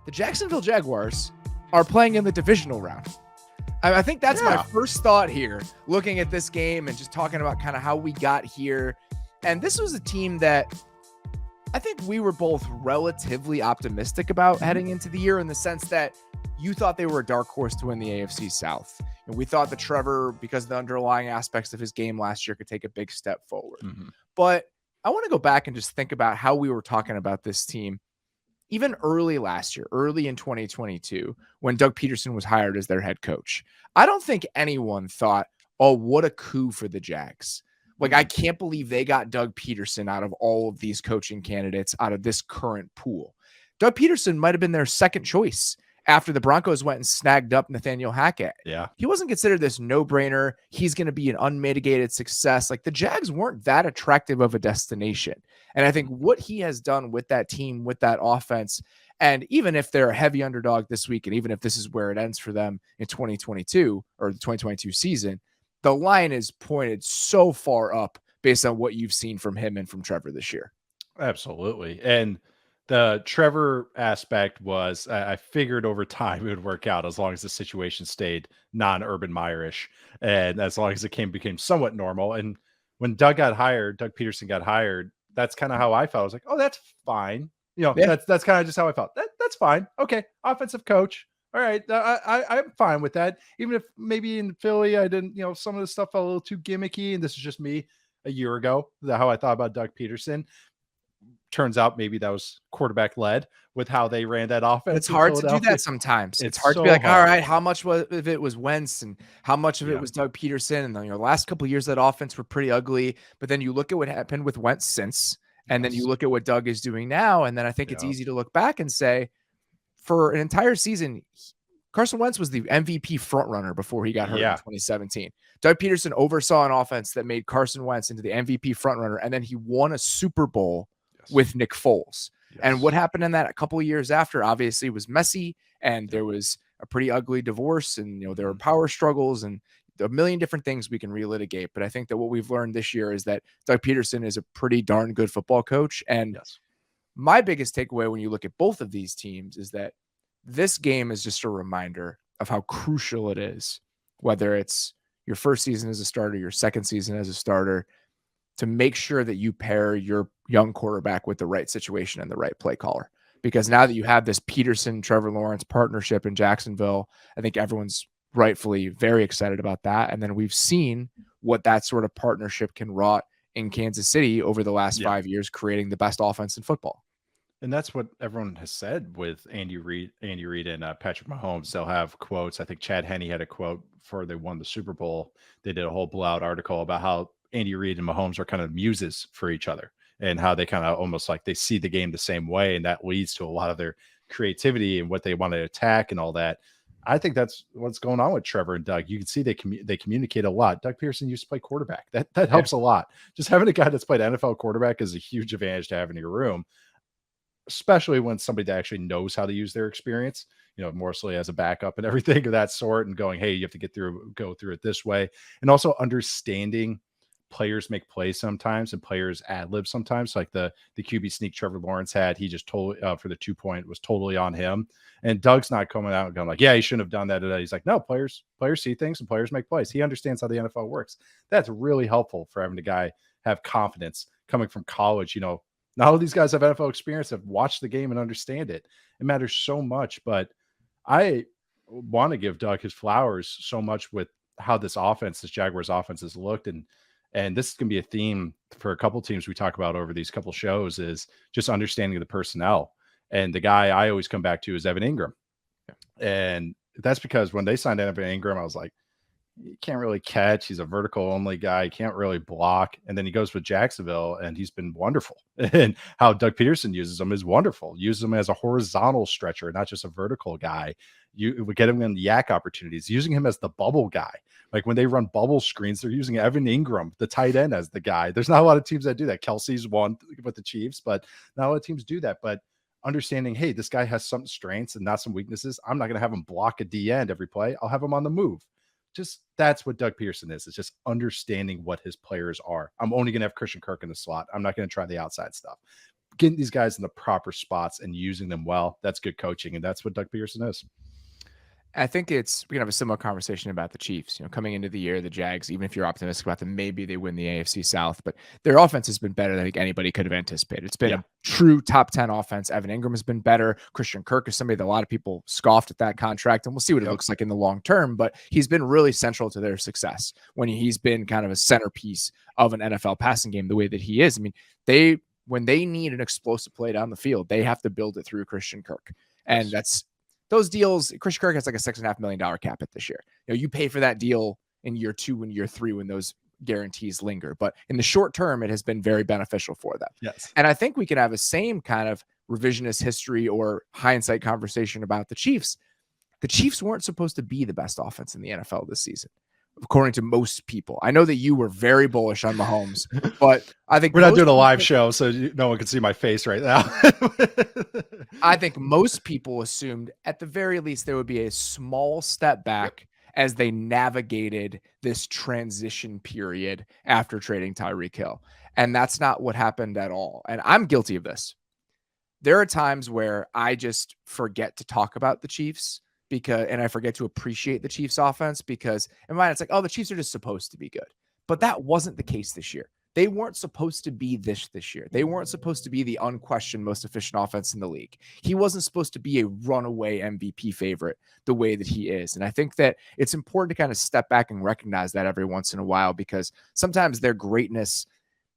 the Jacksonville Jaguars are playing in the divisional round. I think that's my first thought here, looking at this game and just talking about kind of how we got here. And this was a team that I think we were both relatively optimistic about heading into the year, in the sense that you thought they were a dark horse to win the AFC South. And we thought that Trevor, because of the underlying aspects of his game last year, could take a big step forward. But I want to go back and just think about how we were talking about this team even early last year, early in 2022, when Doug Peterson was hired as their head coach. I don't think anyone thought, oh, what a coup for the Jags. Like, I can't believe they got Doug Peterson out of all of these coaching candidates out of this current pool. Doug Peterson might have been their second choice after the Broncos went and snagged up Nathaniel Hackett. Yeah. He wasn't considered this no-brainer. He's going to be an unmitigated success. Like, the Jags weren't that attractive of a destination. And I think what he has done with that team, with that offense, and even if they're a heavy underdog this week, and even if this is where it ends for them in 2022 or the 2022 season, the line is pointed so far up based on what you've seen from him and from Trevor this year. Absolutely. And the Trevor aspect was, I figured over time it would work out as long as the situation stayed non-Urban Meyerish, and as long as it became somewhat normal. And when Doug Peterson got hired, that's kind of how I felt. I was like, oh, that's fine. That's kind of just how I felt. That's fine. Okay. Offensive coach. All right. I'm fine with that. Even if maybe in Philly, I didn't, some of the stuff felt a little too gimmicky, and this is just me a year ago, how I thought about Doug Peterson. Turns out maybe that was quarterback led with how they ran that offense. It's hard to do that sometimes. It's hard to be like, all right, how much of it was Wentz and how much of it was Doug Peterson? And then, last couple of years that offense were pretty ugly. But then you look at what happened with Wentz since, and then you look at what Doug is doing now. And then I think it's easy to look back and say, for an entire season, Carson Wentz was the MVP frontrunner before he got hurt in 2017. Doug Peterson oversaw an offense that made Carson Wentz into the MVP frontrunner, and then he won a Super Bowl with Nick Foles. And what happened in that a couple of years after, obviously, was messy, and there was a pretty ugly divorce, and there were power struggles and a million different things we can relitigate. But I think that what we've learned this year is that Doug Peterson is a pretty darn good football coach. And my biggest takeaway when you look at both of these teams is that this game is just a reminder of how crucial it is, whether it's your first season as a starter, your second season as a starter, to make sure that you pair your young quarterback with the right situation and the right play caller. Because now that you have this Peterson-Trevor Lawrence partnership in Jacksonville, I think everyone's rightfully very excited about that. And then we've seen what that sort of partnership can wrought in Kansas City over the last 5 years, creating the best offense in football. And that's what everyone has said with Andy Reid and Patrick Mahomes. They'll have quotes. I think Chad Henne had a quote before they won the Super Bowl. They did a whole blowout article about how Andy Reid and Mahomes are kind of muses for each other, and how they kind of almost like they see the game the same way. And that leads to a lot of their creativity and what they want to attack and all that. I think that's what's going on with Trevor and Doug. You can see they communicate a lot. Doug Peterson used to play quarterback. That helps a lot. Just having a guy that's played NFL quarterback is a huge advantage to have in your room, especially when somebody that actually knows how to use their experience, more so as a backup and everything of that sort, and going, hey, you have to go through it this way. And also understanding players make plays sometimes and players ad lib sometimes, like the QB sneak Trevor Lawrence had. He just totally for the 2-point was totally on him. And Doug's not coming out and going like, yeah, he shouldn't have done that. He's like, no, players see things and players make plays. He understands how the NFL works. That's really helpful for having a guy have confidence coming from college. Not all of these guys have NFL experience, have watched the game and understand it. It matters so much. But I want to give Doug his flowers so much with how this Jaguars offense has looked. And this is going to be a theme for a couple teams we talk about over these couple shows, is just understanding the personnel. And the guy I always come back to is Evan Ingram. And that's because when they signed Evan Ingram, I was like, he can't really catch. He's a vertical only guy. He can't really block. And then he goes with Jacksonville, and he's been wonderful. And how Doug Peterson uses him is wonderful. Uses him as a horizontal stretcher, not just a vertical guy. You would get him in yak opportunities, using him as the bubble guy. Like when they run bubble screens, they're using Evan Ingram, the tight end, as the guy. There's not a lot of teams that do that. Kelsey's one with the Chiefs, but not a lot of teams do that. But understanding, hey, this guy has some strengths and not some weaknesses. I'm not going to have him block a D end every play. I'll have him on the move. Just that's what Doug Peterson is. It's just understanding what his players are. I'm only going to have Christian Kirk in the slot. I'm not going to try the outside stuff. getting these guys in the proper spots and using them well. That's good coaching, and that's what Doug Peterson is. I think we can have a similar conversation about the Chiefs. Coming into the year, the Jags, even if you're optimistic about them, maybe they win the AFC South, but their offense has been better than I think anybody could have anticipated. It's been a true top 10 offense. Evan Ingram has been better. Christian Kirk is somebody that a lot of people scoffed at that contract, and we'll see what it looks like in the long term, but he's been really central to their success when he's been kind of a centerpiece of an NFL passing game the way that he is. I mean, when they need an explosive play down the field, they have to build it through Christian Kirk. And that's those deals. Christian Kirk has like a $6.5 million cap it this year. You pay for that deal in year 2 and year 3 when those guarantees linger. But in the short term, it has been very beneficial for them. Yes. And I think we can have the same kind of revisionist history or hindsight conversation about the Chiefs. The Chiefs weren't supposed to be the best offense in the NFL this season, according to most people. I know that you were very bullish on Mahomes, but I think we're not doing a live show, so no one can see my face right now. I think most people assumed at the very least there would be a small step back as they navigated this transition period after trading Tyreek Hill. And that's not what happened at all. And I'm guilty of this. There are times where I just forget to talk about the Chiefs and I forget to appreciate the Chiefs offense because in my mind, it's like, oh, the Chiefs are just supposed to be good. But that wasn't the case this year. They weren't supposed to be this year. They weren't supposed to be the unquestioned most efficient offense in the league. He wasn't supposed to be a runaway MVP favorite the way that he is. And I think that it's important to kind of step back and recognize that every once in a while, because sometimes their greatness,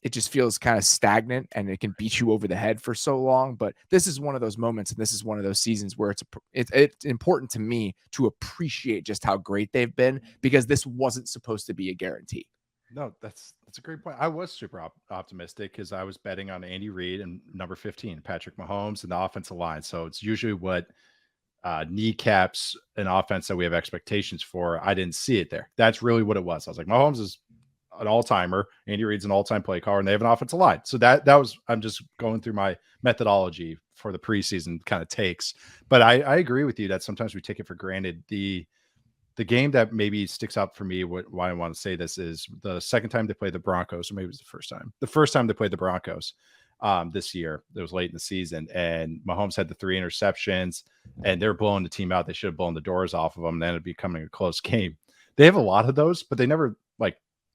it just feels kind of stagnant and it can beat you over the head for so long. But this is one of those moments, and this is one of those seasons where it's important to me to appreciate just how great they've been, because this wasn't supposed to be a guarantee. No, that's a great point. I was super optimistic because I was betting on Andy Reid and number 15, Patrick Mahomes, and the offensive line. So it's usually what kneecaps an offense that we have expectations for. I didn't see it there. That's really what it was. I was like, Mahomes is an all-timer. Andy Reid's an all-time play caller, and they have an offensive line. So that was, I'm just going through my methodology for the preseason kind of takes. But I agree with you that sometimes we take it for granted. The game that maybe sticks out for me, why I want to say this, is the second time they played the Broncos, or maybe it was the first time. The first time they played the Broncos this year, it was late in the season, and Mahomes had the 3 interceptions, and they're blowing the team out. They should have blown the doors off of them, and then it'd be becoming a close game. They have a lot of those, but they never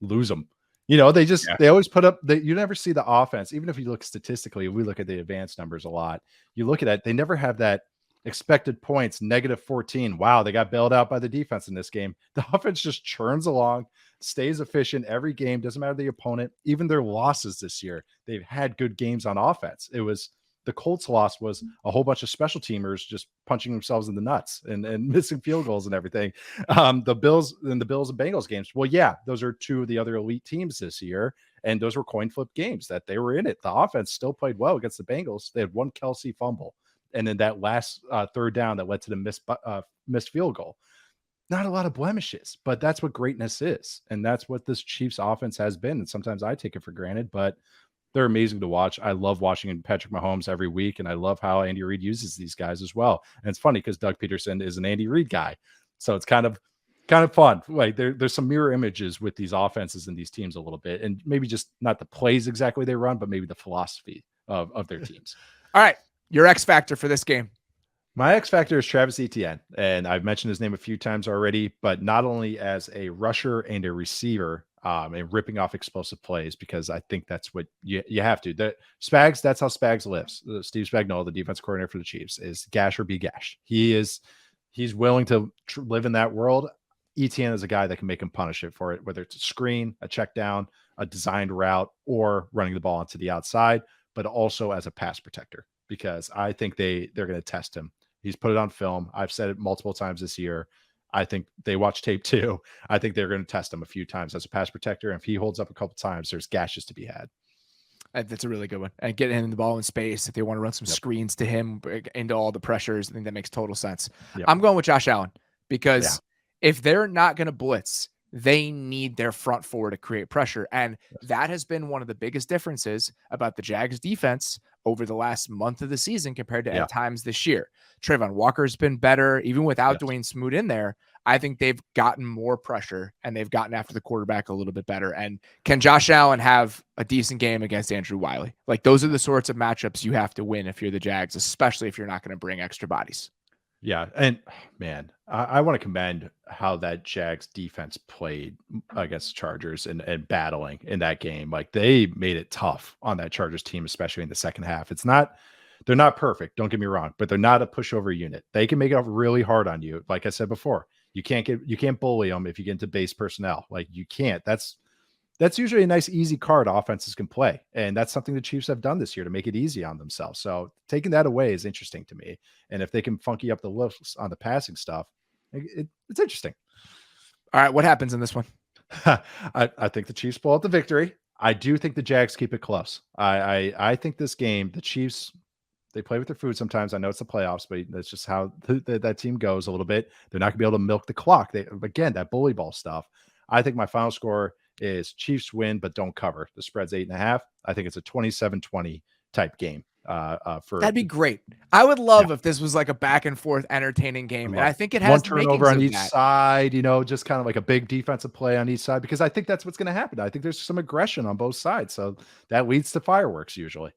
lose them. They always put up. You never see the offense, even if you look statistically. We look at the advanced numbers a lot. You look at it; they never have that expected points, -14. Wow, they got bailed out by the defense in this game. The offense just churns along, stays efficient every game. Doesn't matter the opponent. Even their losses this year, they've had good games on offense. It was the Colts loss was a whole bunch of special teamers just punching themselves in the nuts and missing field goals and everything. The Bills and Bengals games. Well, yeah, those are 2 of the other elite teams this year. And those were coin flip games that they were in it. The offense still played well against the Bengals. They had 1 Kelsey fumble. And then that last third down that led to the missed field goal. Not a lot of blemishes, but that's what greatness is. And that's what this Chiefs offense has been. And sometimes I take it for granted, but they're amazing to watch. I love watching Patrick Mahomes every week, and I love how Andy Reid uses these guys as well. And it's funny because Doug Peterson is an Andy Reid guy. So it's kind of fun. Like there's some mirror images with these offenses and these teams a little bit, and maybe just not the plays exactly they run, but maybe the philosophy of their teams. All right. Your X factor for this game. My X factor is Travis Etienne, and I've mentioned his name a few times already, but not only as a rusher and a receiver, and ripping off explosive plays, because I think that's what you have to. Spags, that's how Spags lives. Steve Spagnuolo, the defense coordinator for the Chiefs, is gash or be gashed. He's willing to live in that world. Etienne is a guy that can make him punish it for it, whether it's a screen, a check down, a designed route, or running the ball onto the outside, but also as a pass protector, because I think they're going to test him. He's put it on film. I've said it multiple times this year. I think they watch tape too. I think they're going to test him a few times as a pass protector. And if he holds up a couple times, there's gashes to be had. That's a really good one. And getting him the ball in space, if they want to run some screens to him into all the pressures, I think that makes total sense. Yep. I'm going with Josh Allen, because if they're not going to blitz, they need their front four to create pressure. And that has been one of the biggest differences about the Jags defense over the last month of the season compared to at times this year. Trayvon Walker's been better. Even without Dwayne Smoot in there, I think they've gotten more pressure and they've gotten after the quarterback a little bit better. And can Josh Allen have a decent game against Andrew Wiley? Like, those are the sorts of matchups you have to win if you're the Jags, especially if you're not going to bring extra bodies. Yeah. And man, I want to commend how that Jags defense played against the Chargers and battling in that game. Like, they made it tough on that Chargers team, especially in the second half. They're not perfect, don't get me wrong, but they're not a pushover unit. They can make it really hard on you. Like I said before, you can't bully them if you get into base personnel. Like, you can't. That's usually a nice, easy card offenses can play. And that's something the Chiefs have done this year to make it easy on themselves. So taking that away is interesting to me. And if they can funky up the lifts on the passing stuff, it's interesting. All right. What happens in this one? I think the Chiefs pull out the victory. I do think the Jags keep it close. I think this game, the Chiefs, they play with their food sometimes. I know it's the playoffs, but that's just how that team goes a little bit. They're not going to be able to milk the clock. Again, that bully ball stuff. I think my final score is Chiefs win, but don't cover. The spread's 8.5. I think it's a 27-20 type game. That'd be great. I would love if this was like a back and forth entertaining game. And I think it has one turnover on each side, just kind of like a big defensive play on each side, because I think that's what's going to happen. I think there's some aggression on both sides. So that leads to fireworks usually.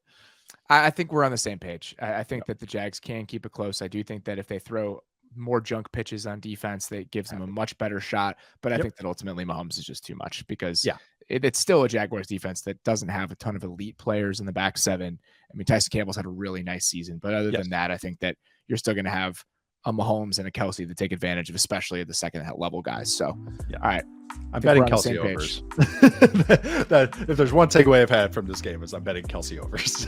I think we're on the same page. I think that the Jags can keep it close. I do think that if they throw more junk pitches on defense, that gives them a much better shot. But I think that ultimately Mahomes is just too much, because it's still a Jaguars defense that doesn't have a ton of elite players in the back seven. I mean, Tyson Campbell's had a really nice season, but other than that, I think that you're still going to have a Mahomes and a Kelsey to take advantage of, especially at the second level guys. So, all right. I'm betting Kelsey overs. If there's one takeaway I've had from this game, is I'm betting Kelsey overs.